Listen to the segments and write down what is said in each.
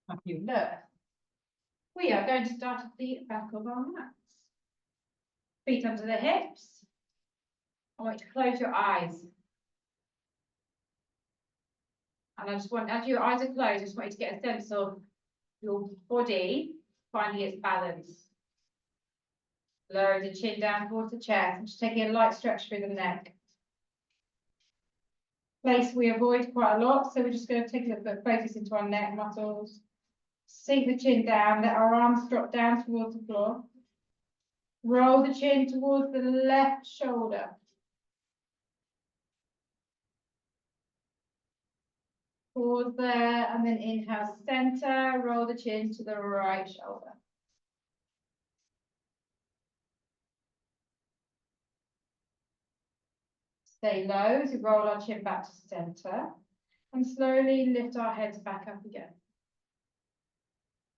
Fabulous. We are going to start at the back of our mats. Feet under the hips. I want you to close your eyes. And I just want, as your eyes are closed, I just want you to get a sense of your body finding its balance. Lower the chin down towards the chest. I'm just taking a light stretch through the neck. Place we avoid quite a lot, so we're just going to take a little bit of focus into our neck muscles. Sink the chin down, let our arms drop down towards the floor. Roll the chin towards the left shoulder. Pause there, and then inhale, center, roll the chin to the right shoulder. Stay low as we roll our chin back to center, and slowly lift our heads back up again.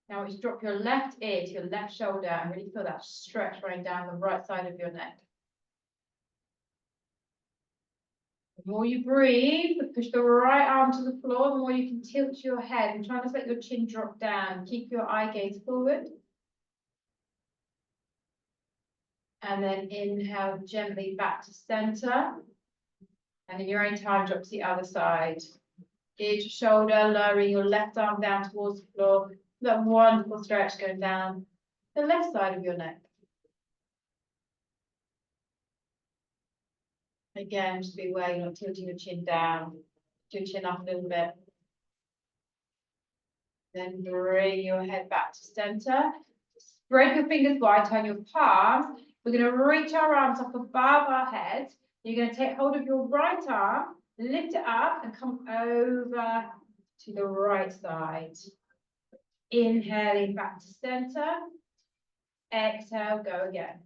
Now, just drop your left ear to your left shoulder and really feel that stretch running down the right side of your neck. The more you breathe, push the right arm to the floor, the more you can tilt your head and try not to let your chin drop down. Keep your eye gaze forward. And then inhale gently back to center. And in your own time, drop to the other side. Ear to shoulder, lowering your left arm down towards the floor. That wonderful stretch going down the left side of your neck. Again, just be aware you're not tilting your chin down. Your chin up a little bit. Then bring your head back to center. Spread your fingers wide, turn your palms. We're going to reach our arms up above our heads. You're going to take hold of your right arm, lift it up, and come over to the right side. Inhaling back to center. Exhale, go again.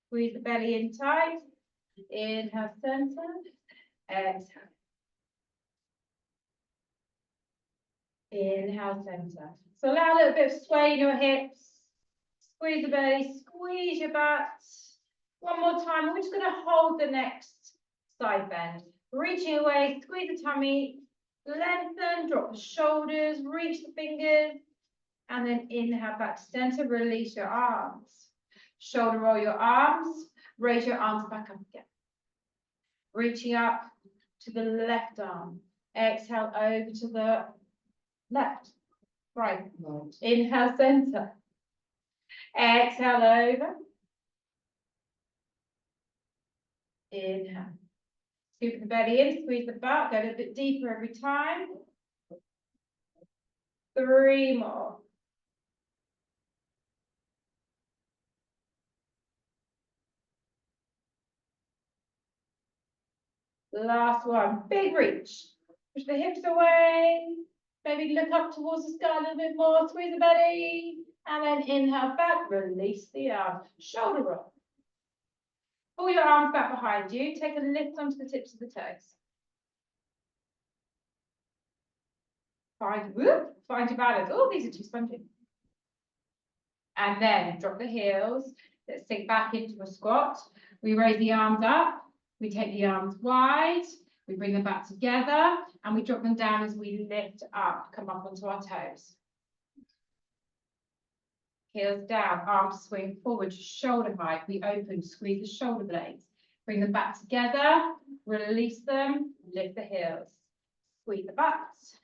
Squeeze the belly in tight. Inhale, center. Exhale. Inhale, center. So allow a little bit of sway in your hips. Squeeze the belly, squeeze your butt. One more time. We're just going to hold the next side bend. Reaching away, squeeze the tummy. Lengthen, drop the shoulders, reach the fingers, and then inhale back to center, release your arms. Shoulder roll your arms, raise your arms back up again. Reaching up to the left arm. Exhale over to the left, right. Inhale, center. Exhale over. Inhale. Scoop the belly in, squeeze the butt, go a little bit deeper every time. 3 more. Last one, big reach. Push the hips away. Maybe look up towards the sky a little bit more, squeeze the belly. And then inhale back, release the arms. Shoulder roll. Pull your arms back behind you. Take a lift onto the tips of the toes. Find your balance. Oh, these are too spongy. And then drop the heels. Let's sink back into a squat. We raise the arms up. We take the arms wide. We bring them back together. And we drop them down as we lift up, come up onto our toes. Heels down, arms swing forward, shoulder height. We open, squeeze the shoulder blades. Bring them back together, release them, lift the heels. Squeeze the butts,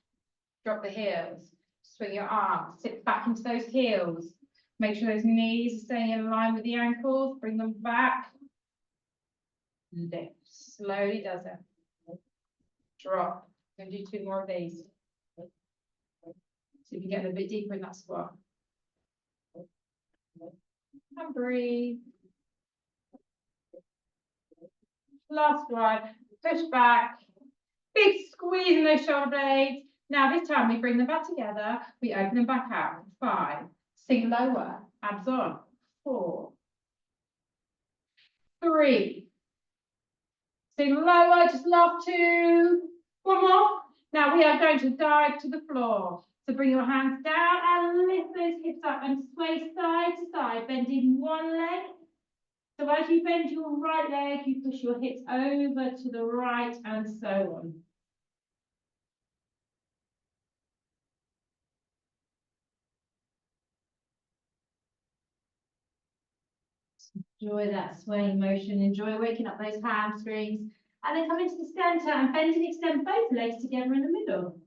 drop the heels. Swing your arms, sit back into those heels. Make sure those knees are staying in line with the ankles. Bring them back. Lift, slowly does it. Drop. I'm going to do 2 more of these. So you can get a little bit deeper in that squat. And breathe. Last one. Push back. Big squeeze in those shoulder blades. Now this time we bring them back together. We open them back out. 5. Sink lower. Abs on. 4. 3. Sink lower. Just last 2. 1 more. Now we are going to dive to the floor. So bring your hands down and lift those hips up and sway side to side, bending one leg. So as you bend your right leg, you push your hips over to the right and so on. Enjoy that swaying motion. Enjoy waking up those hamstrings. And then come into the center and bend and extend both legs together in the middle.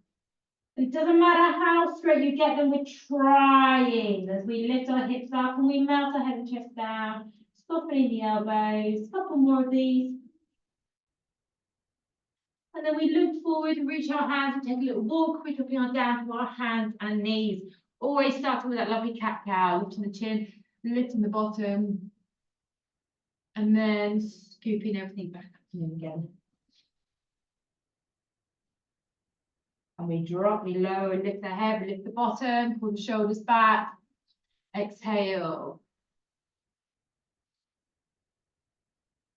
It doesn't matter how straight you get them, we're trying as we lift our hips up and we melt our head and chest down, softening the elbows. A couple more of these. And then we look forward and reach our hands and take a little walk, we're dropping our down to our hands and knees. Always starting with that lovely cat-cow, lifting the chin, lifting the bottom, and then scooping everything back up in again. And we drop, we lower, lift the head, lift the bottom, pull the shoulders back, exhale.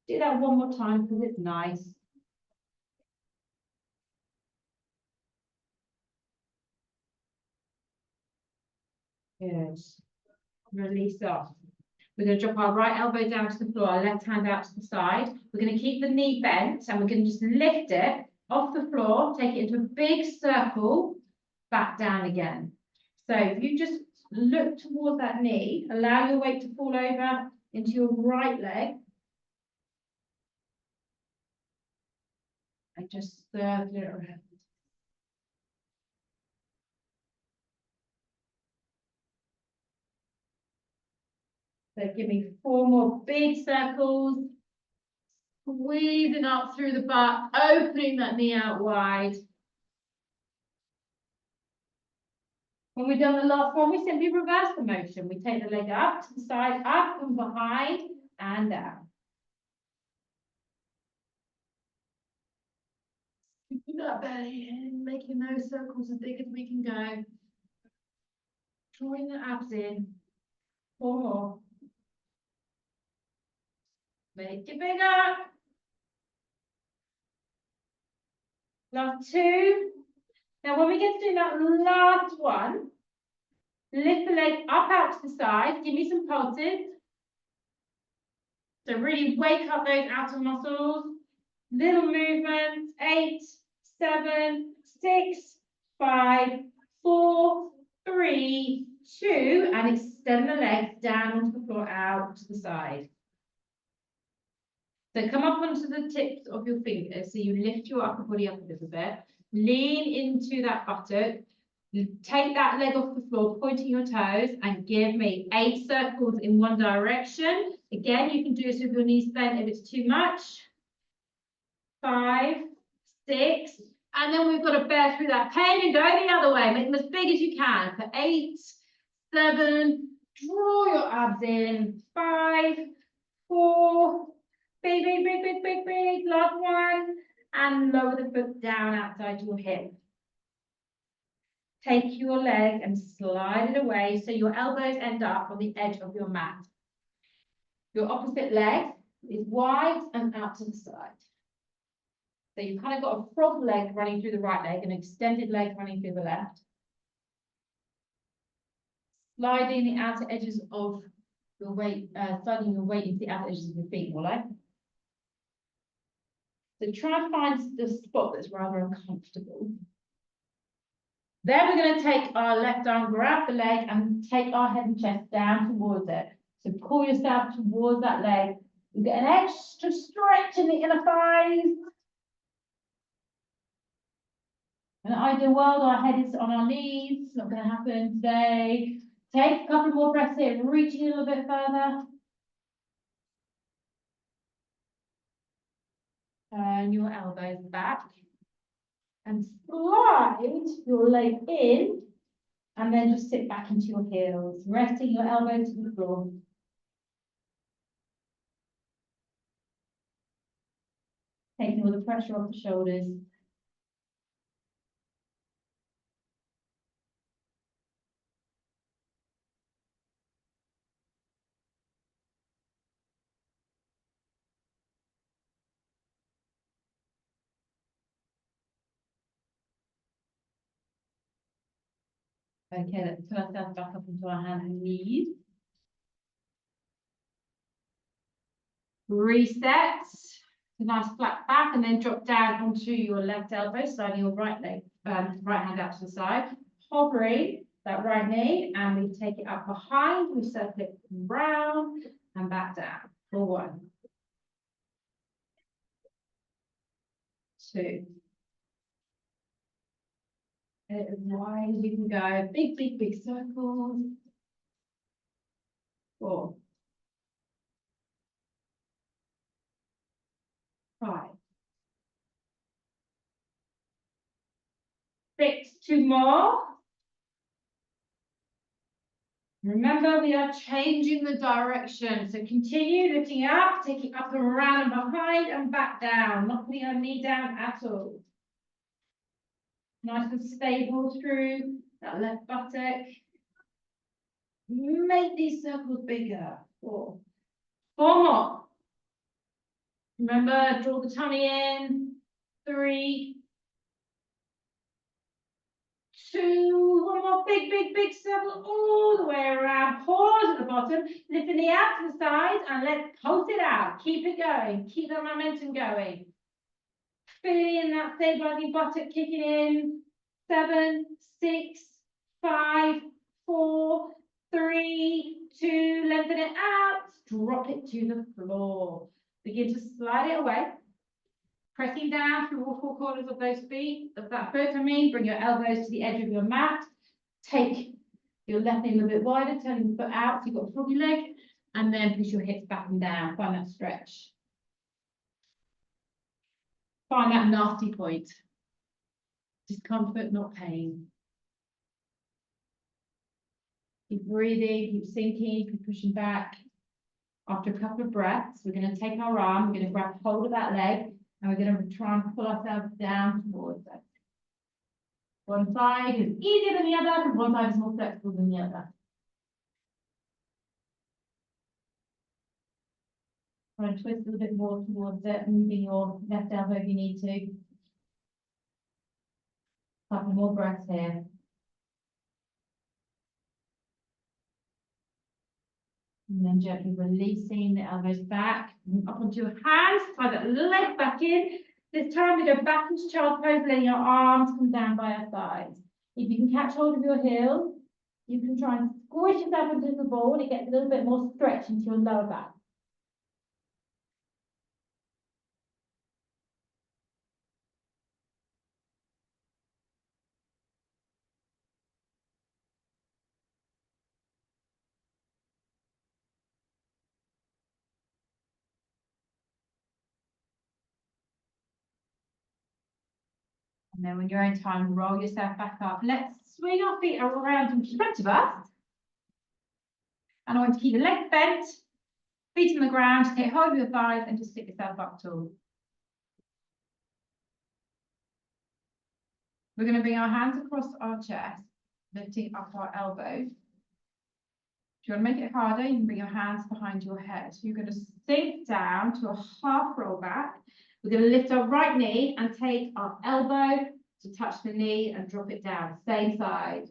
Do that one more time because it's nice. Good. Release off. We're going to drop our right elbow down to the floor, our left hand out to the side. We're going to keep the knee bent and we're going to just lift it off the floor, take it into a big circle, back down again. So if you just look towards that knee, allow your weight to fall over into your right leg. And just circle it around. So give me 4 more big circles. Squeezing up through the butt, opening that knee out wide. When we've done the last one, we simply reverse the motion. We take the leg up to the side, up and behind, and down. Keeping that belly in, making those circles as big as we can go. Drawing the abs in. 4 more. Make it bigger. Last 2. Now, when we get to do that last one, lift the leg up out to the side. Give me some pulses. So really wake up those outer muscles. Little movements. 8, 7, 6, 5, 4, 3, 2, and extend the legs down onto the floor, out to the side. So come up onto the tips of your fingers. So you lift your upper body up a little bit. Lean into that buttock. Take that leg off the floor, pointing your toes, and give me 8 circles in one direction. Again, you can do this with your knees bent if it's too much. 5, 6, and then we've got to bear through that pain and go the other way. Make them as big as you can. For 8, 7, draw your abs in. 5, 4, big, big, big, big, big, big. Last one, and lower the foot down outside your hip. Take your leg and slide it away so your elbows end up on the edge of your mat. Your opposite leg is wide and out to the side. So you've kind of got a frog leg running through the right leg, an extended leg running through the left. Sliding the outer edges of your weight, sliding your weight into the outer edges of your feet, more like. So try and find the spot that's rather uncomfortable. Then we're going to take our left arm, grab the leg, and take our head and chest down towards it. So pull yourself towards that leg. You get an extra stretch in the inner thighs. In an ideal world, our head is on our knees. It's not going to happen today. Take a couple more breaths in, reaching a little bit further. Turn your elbows back. And slide your leg in, and then just sit back into your heels, resting your elbows to the floor. Taking all the pressure off the shoulders. Okay, let's turn ourselves back up into our hands and knees. Reset. A nice flat back, and then drop down onto your left elbow, sliding your right leg, right hand out to the side. Hovering that right knee, and we take it up behind. We circle it round, and back down for 1, 2. As wide as you can go, big, big, big circles. 4, 5, 6, 2 more. Remember, we are changing the direction. So continue lifting up, taking up and around and behind and back down, not putting our knee down at all. Nice and stable through that left buttock. Make these circles bigger. 4, 4 more. Remember, draw the tummy in. 3, 2, 1 more big, big, big circle all the way around. Pause at the bottom, lifting the out to the side, and let's pulse it out. Keep it going. Keep that momentum going. Feeling that stabilizing buttock kicking in. 7, 6, 5, 4, 3, 2. Lengthen it out. Drop it to the floor. Begin to slide it away. Pressing down through all 4 corners of those feet, of that foot, bring your elbows to the edge of your mat. Take your left knee a little bit wider, turn the foot out, so you've got a froggy leg, and then push your hips back and down. Find that stretch. Find that nasty point. Discomfort, not pain. Keep breathing, keep sinking, keep pushing back. After a couple of breaths, we're going to take our arm, we're going to grab hold of that leg, and we're going to try and pull ourselves down towards it. One side is easier than the other, because one side is more flexible than the other. Try and twist a little bit more towards it, moving your left elbow if you need to. Couple more breaths here. And then gently releasing the elbows back, up onto your hands, tie that leg back in. This time we go back into child's pose, letting your arms come down by our sides. If you can catch hold of your heels, you can try and squish yourself into the ball and it gets a little bit more stretch into your lower back. And then when you're in time, roll yourself back up. Let's swing our feet around in front of us. And I want to keep the legs bent, feet on the ground, take hold of your thighs and just sit yourself up tall. We're going to bring our hands across our chest, lifting up our elbows. If you want to make it harder, you can bring your hands behind your head. You're going to sink down to a half roll back. We're going to lift our right knee and take our elbow to touch the knee and drop it down. Same side.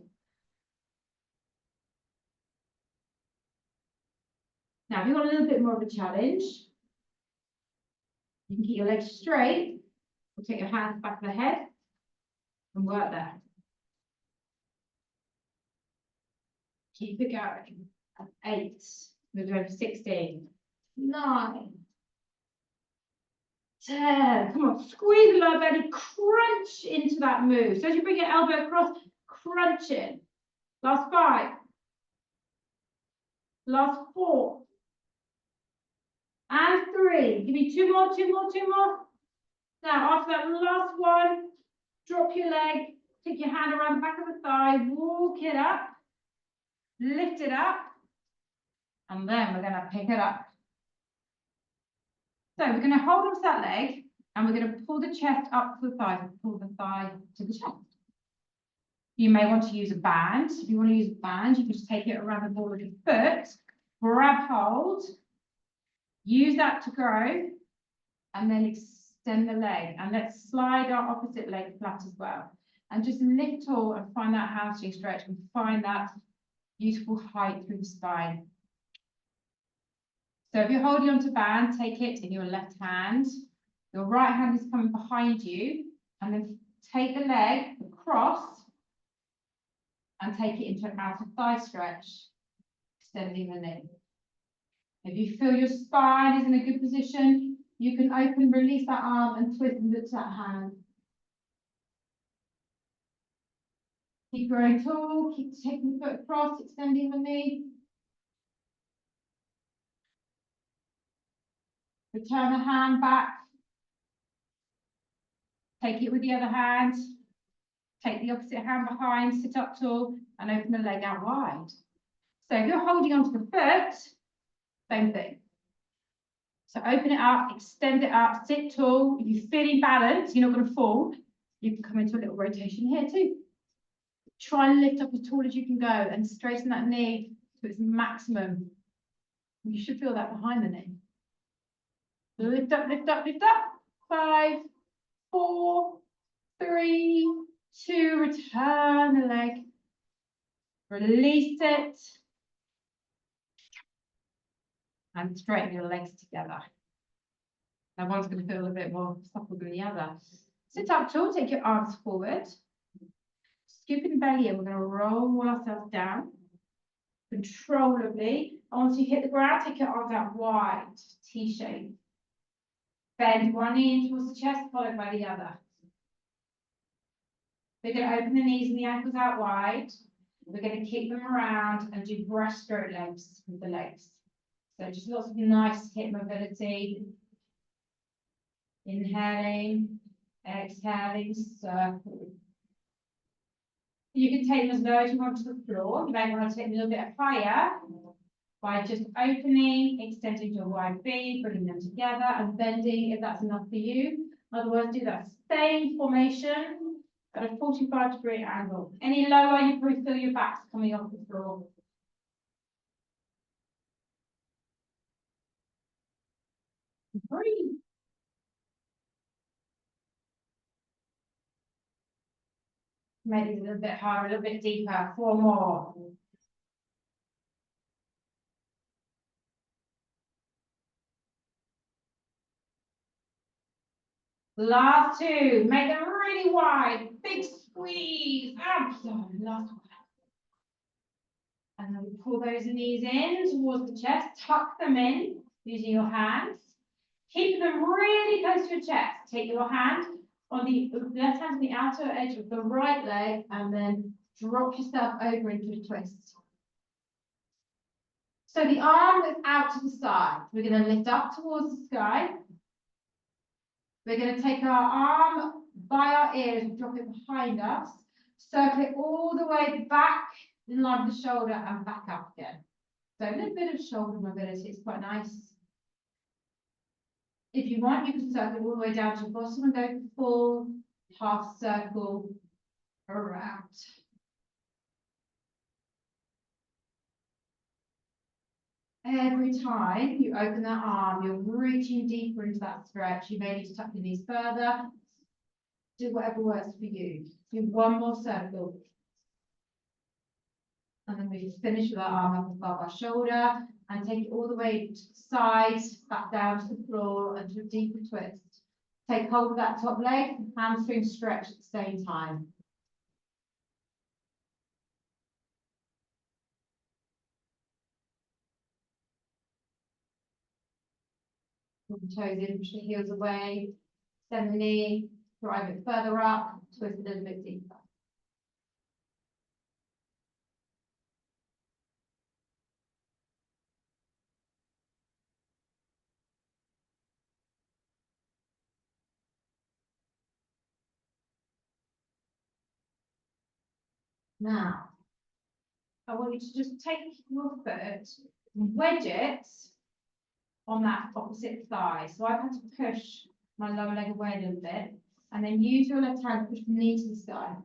Now, if you want a little bit more of a challenge, you can keep your legs straight. We'll take your hands back of the head and work there. Keep it going. 8. We're doing 16. 9. 10. Come on, squeeze the lower belly, crunch into that move. So as you bring your elbow across, crunch in. Last 5. Last 4. And 3. Give me 2 more, 2 more, 2 more. Now, after that last one, drop your leg, take your hand around the back of the thigh, walk it up, lift it up, and then we're going to pick it up. So we're going to hold onto that leg, and we're going to pull the chest up to the thigh, pull the thigh to the chest. You may want to use a band. If you want to use a band, you can just take it around the ball of your foot, grab hold, use that to grow, and then extend the leg. And let's slide our opposite leg flat as well. And just lift tall and find that hamstring stretch and find that beautiful height through the spine. So if you're holding onto band, take it in your left hand. Your right hand is coming behind you, and then take the leg across and take it into an outer thigh stretch, extending the knee. If you feel your spine is in a good position, you can open, release that arm and twist and lift that hand. Keep growing tall, keep taking the foot across, extending the knee. Return the hand back. Take it with the other hand. Take the opposite hand behind, sit up tall, and open the leg out wide. So if you're holding onto the foot, same thing. So open it up, extend it up, sit tall. If you're feeling balanced, you're not going to fall. You can come into a little rotation here too. Try and lift up as tall as you can go and straighten that knee to its maximum. You should feel that behind the knee. Lift up, lift up, lift up. 5, 4, 3, 2, return the leg. Release it. And straighten your legs together. Now one's going to feel a bit more supple than the other. Sit up tall, take your arms forward. Scooping the belly in, we're going to roll ourselves down. Controllably. Once you hit the ground, take your arms out wide, T shape. Bend one knee in towards the chest, followed by the other. We're going to open the knees and the ankles out wide. We're going to kick them around and do breaststroke legs with the legs. So just lots of nice hip mobility. Inhaling, exhaling, circle. You can take them as low as you want to the floor. You may want to take them a little bit higher by just opening, extending your wide feet, bringing them together and bending if that's enough for you. Otherwise, do that same formation at a 45-degree angle. Any lower, you probably feel your back's coming off the floor. Breathe. Maybe a little bit harder, a little bit deeper. 4 more. Last 2. Make them really wide. Big squeeze. Abdomen. Last one. And then we pull those knees in towards the chest. Tuck them in using your hands. Keep them really close to your chest. Take your hand on the left hand on the outer edge of the right leg and then drop yourself over into a twist. So the arm is out to the side. We're going to lift up towards the sky. We're going to take our arm by our ears and drop it behind us. Circle it all the way back in line with the shoulder and back up again. So a little bit of shoulder mobility. It's quite nice. If you want, you can circle all the way down to the bottom and go full half circle around. Every time you open that arm, you're reaching deeper into that stretch. You may need to tuck your knees further. Do whatever works for you. Do one more circle. And then we just finish with our arm up above our shoulder and take it all the way to the side, back down to the floor and to a deeper twist. Take hold of that top leg, hamstring stretch at the same time. Pull the toes in, push the heels away, send the knee, drive it further up, twist a little bit deeper. Now, I want you to just take your foot and wedge it on that opposite thigh. So I've had to push my lower leg away a little bit, and then use your left hand to push the knee to the sky.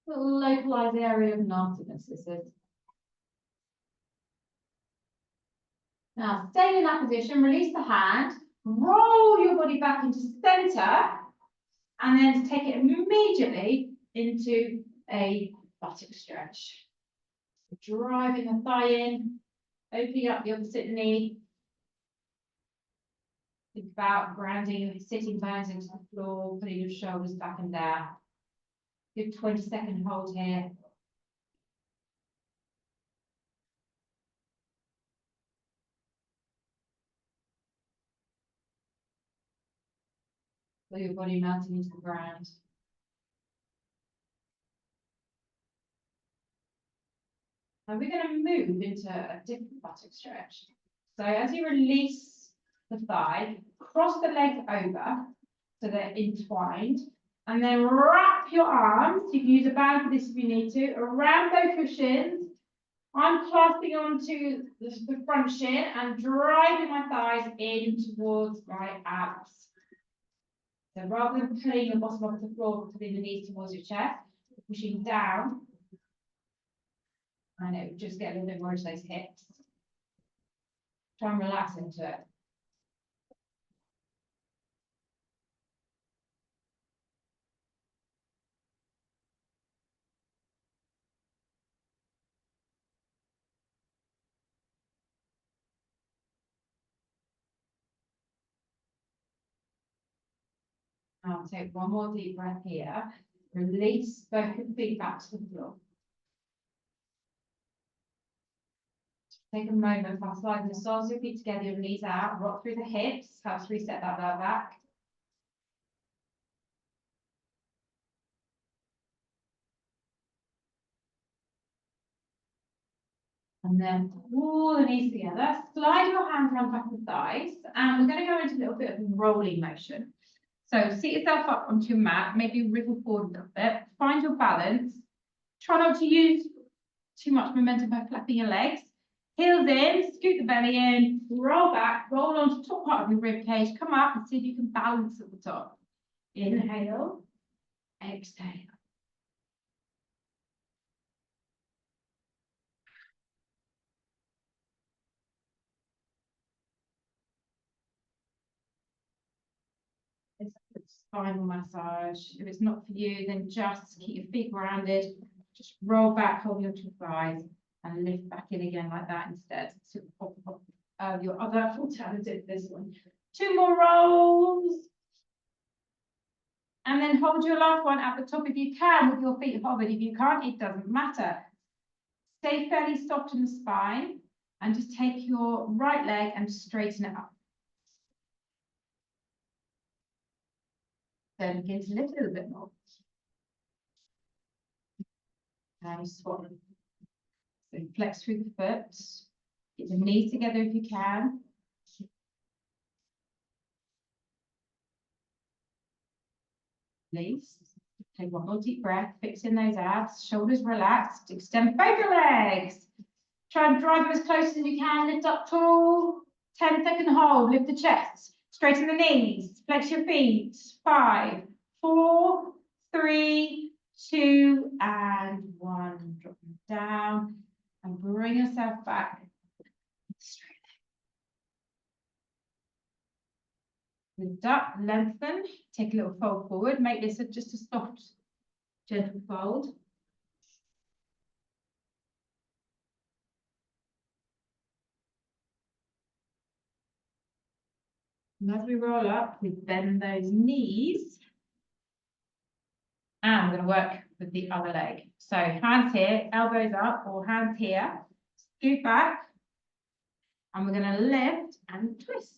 Little localized area of nastiness, this is. Now, stay in that position, release the hand, roll your body back into center, and then take it immediately into a buttock stretch. Driving the thigh in, opening up the opposite knee. Think about grounding, sitting bones into the floor, putting your shoulders back and down. Good 20-second hold here. Feel your body melting into the ground. Now we're going to move into a different buttock stretch. So as you release the thigh, cross the legs over so they're entwined, and then wrap your arms. You can use a band for this if you need to, around both your shins. I'm clasping onto the front shin and driving my thighs in towards my abs. So rather than pulling your bottom off the floor, putting the knees towards your chest, pushing down. And it would just get a little bit more into those hips. Try and relax into it. I'll take one more deep breath here. Release both feet back to the floor. Take a moment by sliding the soles of your feet together, your knees out, rock through the hips, helps reset that lower back. And then pull the knees together, slide your hands around the back of the thighs, and we're going to go into a little bit of rolling motion. So sit yourself up onto your mat, maybe wriggle forward a little bit, find your balance. Try not to use too much momentum by flapping your legs. Heels in, scoot the belly in, roll back, roll onto the top part of your rib cage, come up and see if you can balance at the top. Inhale, exhale. It's a spinal massage. If it's not for you, then just keep your feet grounded. Just roll back, hold your two thighs, and lift back in again like that instead. So your other alternative, this one. 2 more rolls. And then hold your last one at the top if you can with your feet hovered. If you can't, it doesn't matter. Stay fairly soft in the spine and just take your right leg and straighten it up. Then begin to lift a little bit more. And swap. So flex through the foot. Get the knees together if you can. Release. Take one more deep breath, fix in those abs, shoulders relaxed, extend both your legs. Try and drive them as close as you can, lift up tall, 10-second hold, lift the chest, straighten the knees, flex your feet, 5, 4, 3, 2, and 1. Drop them down and bring yourself back. Straight. Lift up, lengthen, take a little fold forward, make this just a soft, gentle fold. And as we roll up, we bend those knees. And we're going to work with the other leg. So hands here, elbows up, or hands here. Scoot back. And we're going to lift and twist.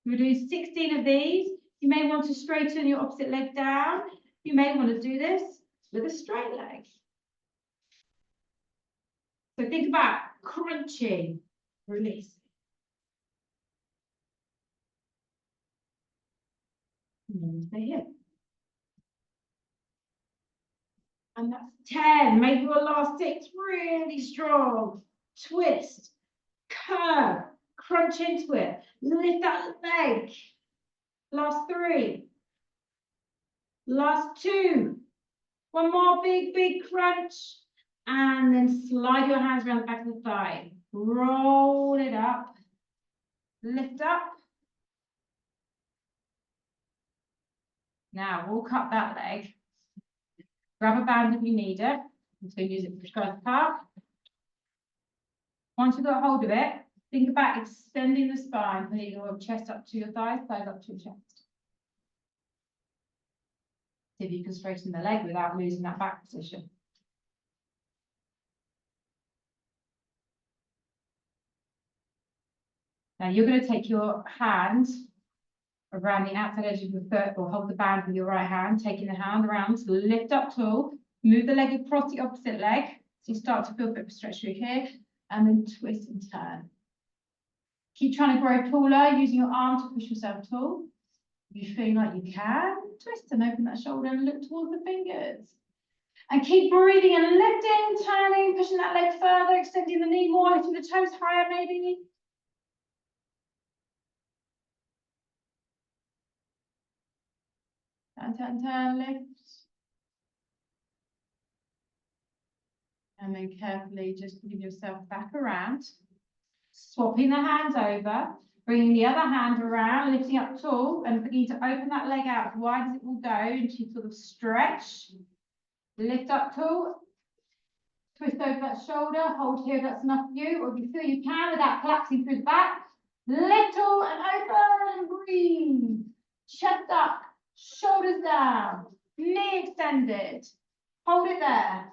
We're doing 16 of these. You may want to straighten your opposite leg down. You may want to do this with a straight leg. So think about crunching, release. And stay here. And that's 10. Make your last 6 really strong. Twist, curve, crunch into it. Lift that leg. Last 3. Last 2. One more big crunch. And then slide your hands around the back of the thigh. Roll it up. Lift up. Now walk up that leg. Grab a band if you need it. So use it for prescribed part. Once you've got hold of it, Think about extending the spine, putting your chest up to your thighs, thighs up to your chest. See if you can straighten the leg without losing that back position. Now you're going to take your hand around the outside edge of your foot, or hold the band with your right hand, taking the hand around, so lift up tall, move the leg across the opposite leg, so you start to feel a bit of a stretch through here, and then twist and turn. Keep trying to grow taller, using your arm to push yourself tall. If you feel like you can, twist and open that shoulder and look towards the fingers. And keep breathing and lifting, turning, pushing that leg further, extending the knee more, lifting the toes higher maybe. Turn, lift. And then carefully just bring yourself back around. Swapping the hands over, bringing the other hand around, lifting up tall, and beginning to open that leg out as wide as it will go into sort of stretch. Lift up tall, twist over that shoulder, hold here, that's enough for you, or if you feel you can without collapsing through the back. Lift tall and open and breathe. Chest up, shoulders down, knee extended. Hold it there.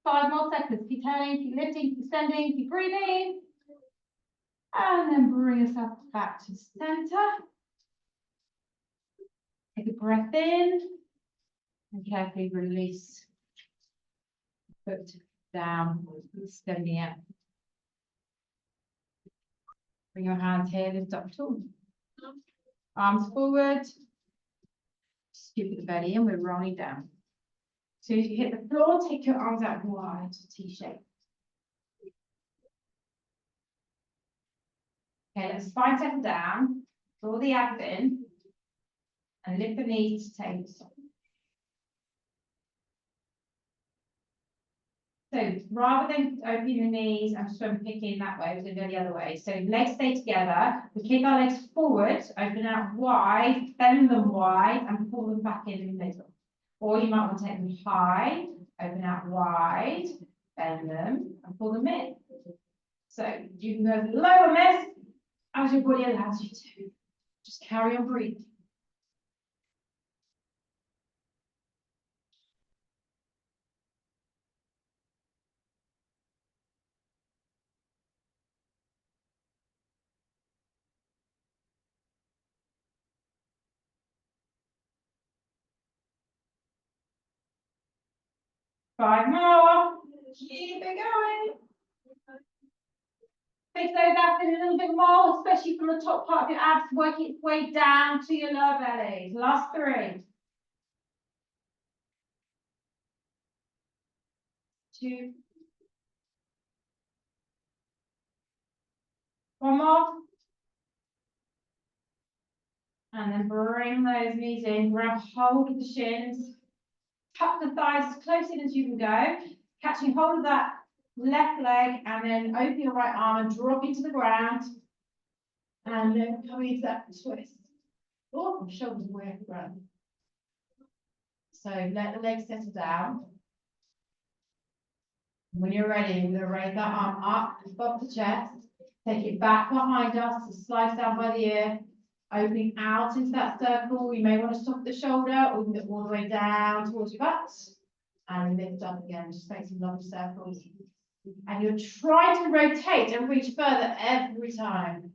5 more seconds. Keep turning, keep lifting, keep extending, keep breathing. And then bring yourself back to center. Take a breath in and carefully release. Foot down, extending out. Bring your hands here, lift up tall. Arms forward. Scoop the belly in, we're rolling down. So as you hit the floor, take your arms out wide, T-shape. Okay, let the spine settle down, draw the abs in, and lift the knees to tabletop. So rather than opening the knees and swim picking that way, we're going to go the other way. So legs stay together, we kick our legs forward, open out wide, bend them wide, and pull them back in the middle. Or you might want to take them high, open out wide, bend them, and pull them in. So you can go as low on this as your body allows you to. Just carry on breathing. Five more. Keep it going. Take those abs in a little bit more, especially from the top part of your abs, working its way down to your lower belly. Last 3. 2. 1 more. And then bring those knees in, grab hold of the shins, tuck the thighs as close in as you can go, catching hold of that left leg, and then open your right arm and drop into the ground. And then coming into that twist. Oh, shoulders way off the ground. So let the legs settle down. When you're ready, we're going to raise that arm up above the chest, take it back behind us, so slice down by the ear, opening out into that circle. You may want to stop at the shoulder, or you can get all the way down towards your butt, and lift up again, just make some long circles. And you're trying to rotate and reach further every time.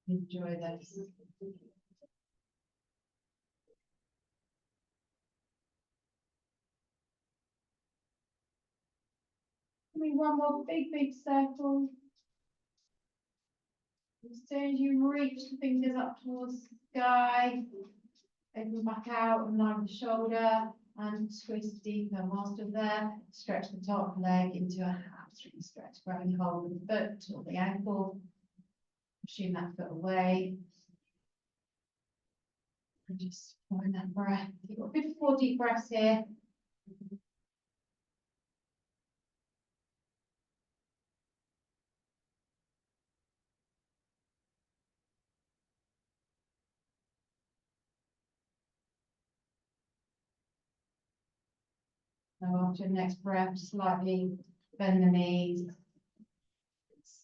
Enjoy this. Give me one more big circle. As soon as you reach the fingers up towards the sky, open back out and line the shoulder and twist deeper. Whilst you're there, stretch the top leg into a hamstring stretch, grabbing hold of the foot or the ankle, pushing that foot away. And just find that breath. You've got 54 deep breaths here. Now after your next breath, slightly bend the knees.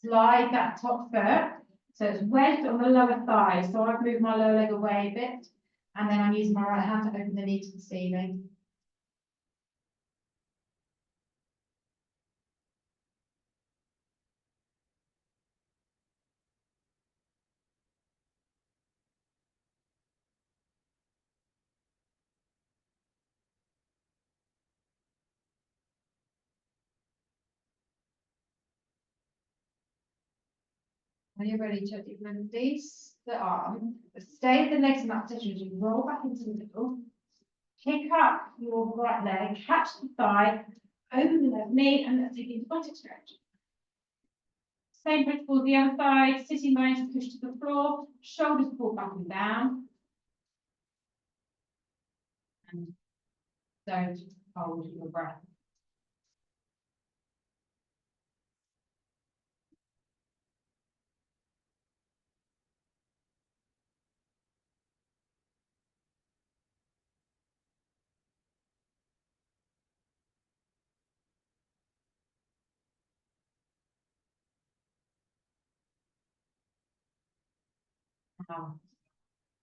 Slide that top foot. So it's wedged on the lower thigh. So I've moved my lower leg away a bit. And then I'm using my right hand to open the knee to the ceiling. When you're ready, gently release the arm, but stay with the legs in that position as you roll back into the middle. Kick up your right leg, catch the thigh, open the left knee, and let's take into buttock stretch. Same principle the other side, sitting bones push to the floor, shoulders pull back and down. And don't hold your breath.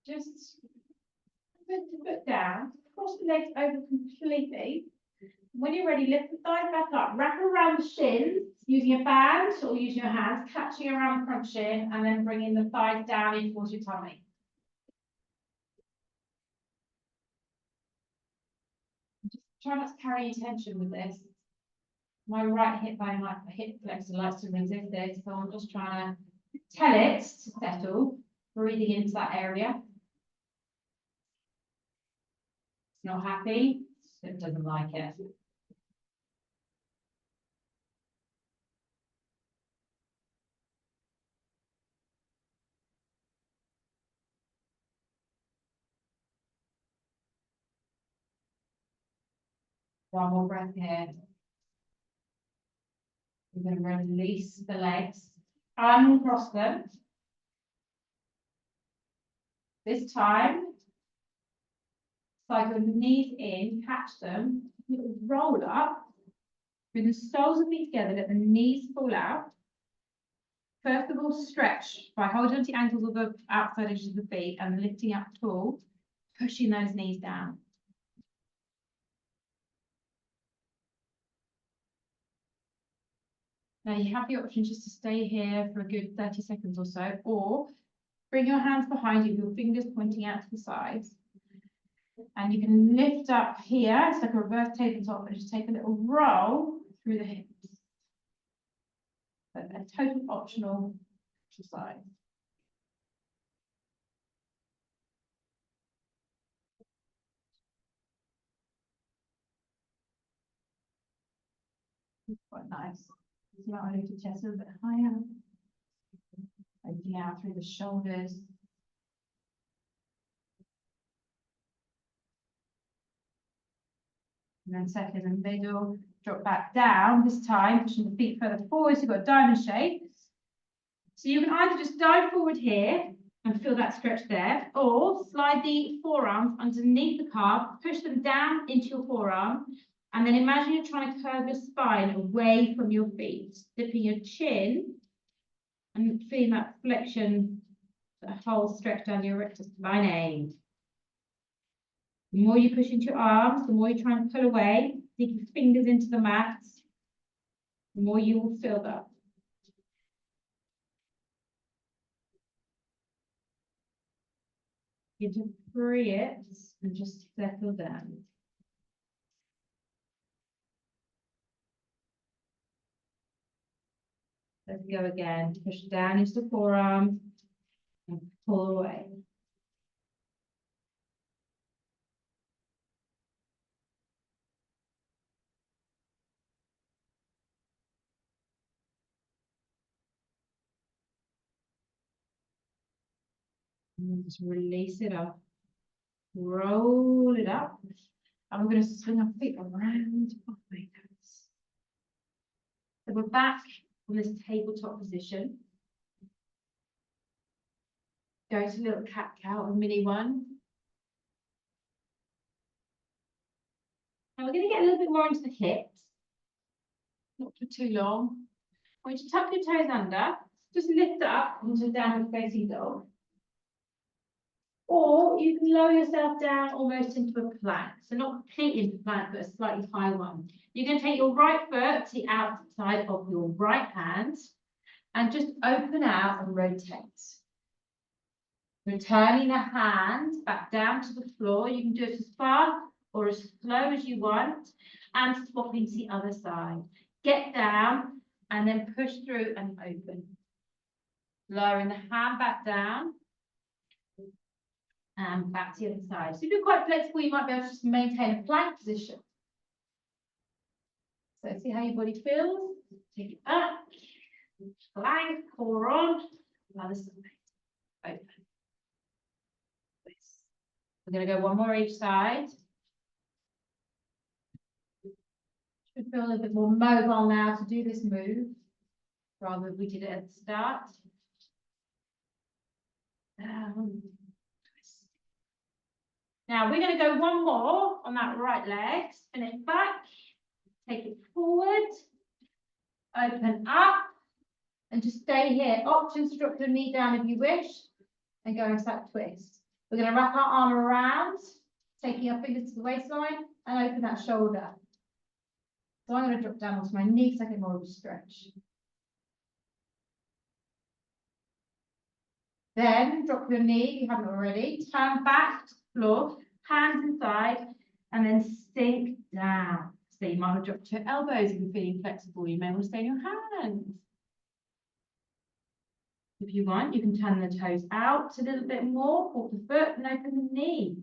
Just put the foot down, cross the legs over completely. When you're ready, lift the thighs back up, wrap around the shins using a band or using your hands, catching around the front shin, and then bringing the thighs down in towards your tummy. Just try not to carry any tension with this. My right hip bone, my hip flexor likes to resist this, so I'm just trying to tell it to settle, breathing into that area. It's not happy, so it doesn't like it. One more breath here. We're going to release the legs, uncross them. This time, slide your knees in, catch them, roll up, bring the soles of feet together, let the knees fall out. First of all, stretch by holding onto the ankles of the outside edges of the feet and lifting up tall, pushing those knees down. Now you have the option just to stay here for a good 30 seconds or so, or bring your hands behind you, your fingers pointing out to the sides. And you can lift up here, it's like a reverse tabletop, and just take a little roll through the hips. But a total optional exercise. It's quite nice. It's not only to chest a bit higher. Opening out through the shoulders. And then settle in the middle, drop back down, this time pushing the feet further forward, so you've got a diamond shape. So you can either just dive forward here and feel that stretch there, or slide the forearms underneath the calf, push them down into your forearm, and then imagine you're trying to curve your spine away from your feet, dipping your chin and feeling that flexion, that whole stretch down your rectus spine. The more you push into your arms, the more you try and pull away, dig your fingers into the mat, the more you will feel that. You just free it and just settle down. Let's go again. Push down into the forearm and pull away. And just release it up. Roll it up. And we're going to swing our feet around our fingers. So we're back on this tabletop position. Go to little cat-cow or mini one. Now we're going to get a little bit more into the hips. Not for too long. I want you to tuck your toes under. Just lift up into a downward facing dog. Or you can lower yourself down almost into a plank. So not completely into plank, but a slightly higher one. You're going to take your right foot to the outside of your right hand and just open out and rotate. Returning the hand back down to the floor. You can do it as fast or as slow as you want, and swapping to the other side. Get down and then push through and open. Lowering the hand back down and back to the other side. So if you're quite flexible, you might be able to just maintain a plank position. So see how your body feels. Take it up, plank, core on, other side, open. We're going to go one more each side. Should feel a little bit more mobile now to do this move, rather than we did it at the start. Now we're going to go one more on that right leg. Spin it back, take it forward, open up, and just stay here. Option to drop your knee down if you wish, and go into that twist. We're going to wrap our arm around, taking our fingers to the waistline, and open that shoulder. So I'm going to drop down onto my knee because I get more of a stretch. Then drop your knee if you haven't already. Turn back to the floor, hands inside, and then sink down. So you might have dropped your elbows if you're feeling flexible. You may want to stay in your hands. If you want, you can turn the toes out a little bit more, walk the foot and open the knee.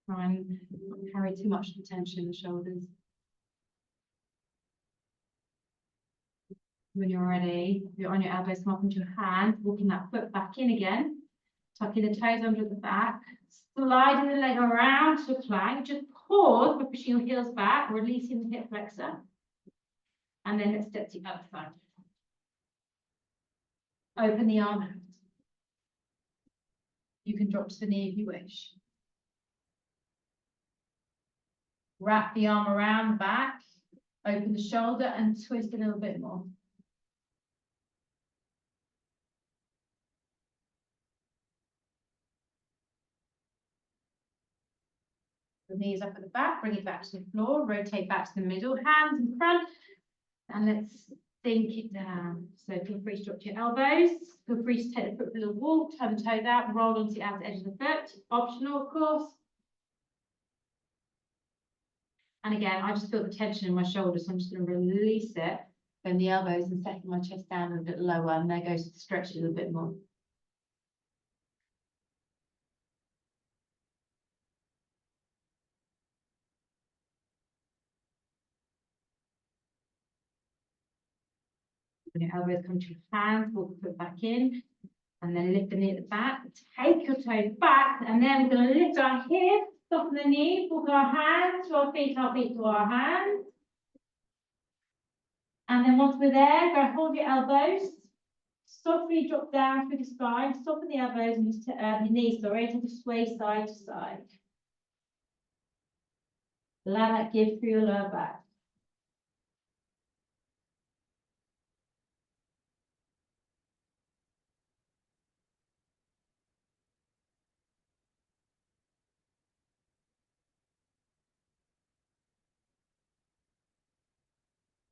Try and not carry too much tension in the shoulders. When you're ready, if you're on your elbows, come up into your hand, walking that foot back in again, tucking the toes under the back, sliding the leg around to a plank. Just pause by pushing your heels back, releasing the hip flexor. And then let's step to the other side. Open the arm out. You can drop to the knee if you wish. Wrap the arm around the back, open the shoulder and twist a little bit more. The knees up at the back, bring it back to the floor, rotate back to the middle, hands in front, and let's sink it down. So feel free to drop to your elbows, feel free to take the foot for a little walk, turn the toes out, roll onto the outer edge of the foot, optional of course. And again, I just feel the tension in my shoulders, so I'm just going to release it, bend the elbows and settle my chest down a bit lower, and there goes the stretch a little bit more. When your elbows come to your hands, walk the foot back in, and then lift the knee at the back. Take your toes back, and then we're going to lift our hips, soften the knees, walk our hands to our feet to our hands. And then once we're there, go hold your elbows, softly drop down through the spine, soften the elbows and just the knees, sorry, to sway side to side. Allow that give through your lower back.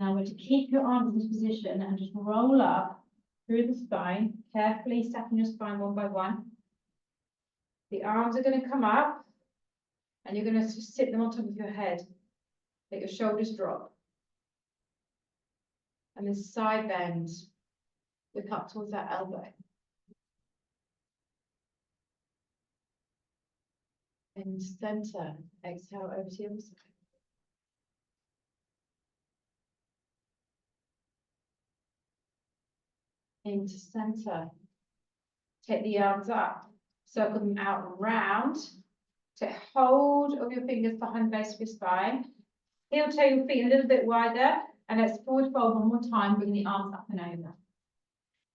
Now we're to keep your arms in this position and just roll up through the spine, carefully stacking your spine one by one. The arms are going to come up and you're going to sit them on top of your head. Let your shoulders drop. And then side bend. Look up towards that elbow. And center. Exhale over to the other side. Into center. Take the arms up, circle them out and round. Take hold of your fingers behind the base of your spine. Heel toe your feet a little bit wider, and let's forward fold one more time, bring the arms up and over.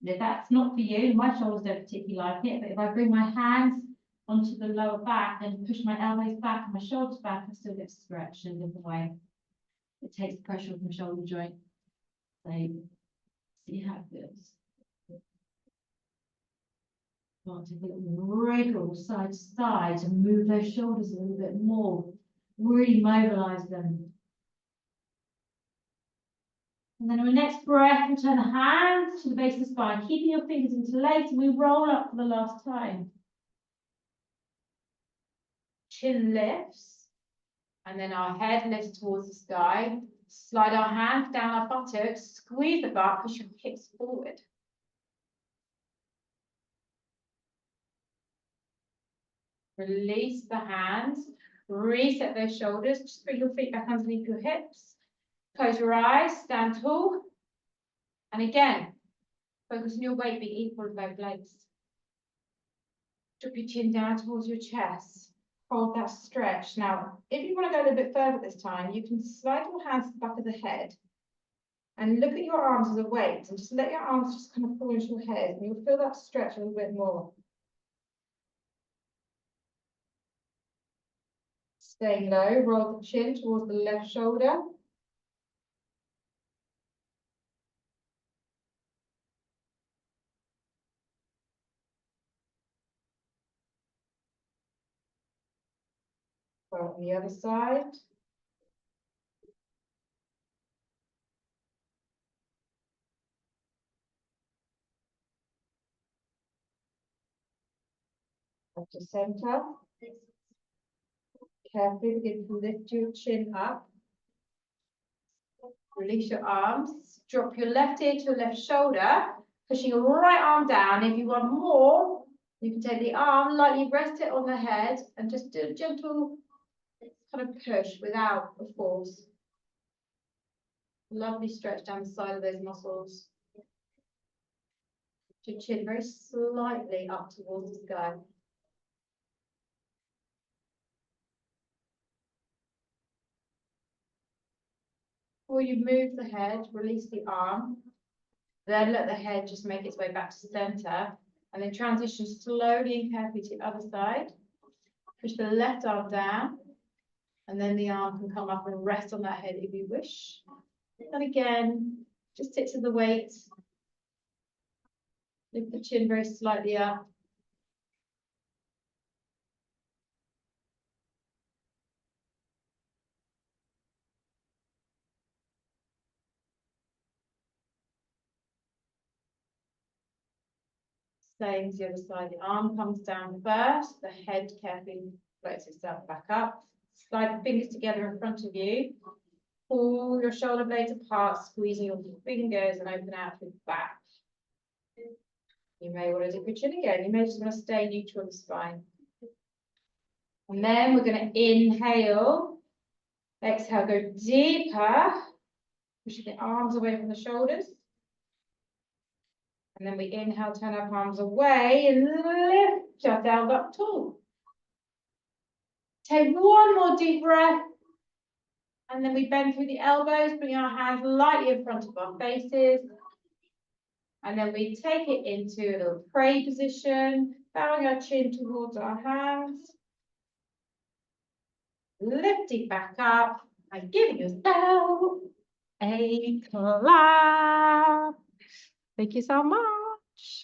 And if that's not for you, my shoulders don't particularly like it, but if I bring my hands onto the lower back and push my elbows back and my shoulders back, I still get stretched in a different way. It takes the pressure off my shoulder joint. So see how it feels. Want to wriggle side to side to move those shoulders a little bit more. Really mobilize them. And then on the next breath, return the hands to the base of the spine, keeping your fingers interlaced, and we roll up for the last time. Chin lifts, and then our head lifts towards the sky. Slide our hands down our buttocks, squeeze the butt, push your hips forward. Release the hands, reset those shoulders, just bring your feet back underneath your hips. Close your eyes, stand tall. And again, focus on your weight being equal to both legs. Drop your chin down towards your chest. Hold that stretch. Now, if you want to go a little bit further this time, you can slide your hands to the back of the head and look at your arms as a weight and just let your arms just kind of fall into your head and you'll feel that stretch a little bit more. Staying low, roll the chin towards the left shoulder. Go on the other side. Up to center. Carefully begin to lift your chin up. Release your arms. Drop your left ear to your left shoulder, pushing your right arm down. If you want more, you can take the arm, lightly rest it on the head, and just do a gentle kind of push without a force. Lovely stretch down the side of those muscles. Your chin very slightly up towards the sky. Before you move the head, release the arm. Then let the head just make its way back to center. And then transition slowly and carefully to the other side. Push the left arm down. And then the arm can come up and rest on that head if you wish. And again, just sit to the weight. Lift the chin very slightly up. Same as the other side. The arm comes down first. The head carefully floats itself back up. Slide the fingers together in front of you. Pull your shoulder blades apart, squeezing your fingers and open out through the back. You may want to dip your chin again. You may just want to stay neutral on the spine. And then we're going to inhale. Exhale, go deeper. Pushing the arms away from the shoulders. And then we inhale, turn our palms away and lift ourselves up tall. Take one more deep breath. And then we bend through the elbows, bring our hands lightly in front of our faces. And then we take it into a little pray position, bowing our chin towards our hands. Lifting back up and giving yourself a clap. Thank you so much.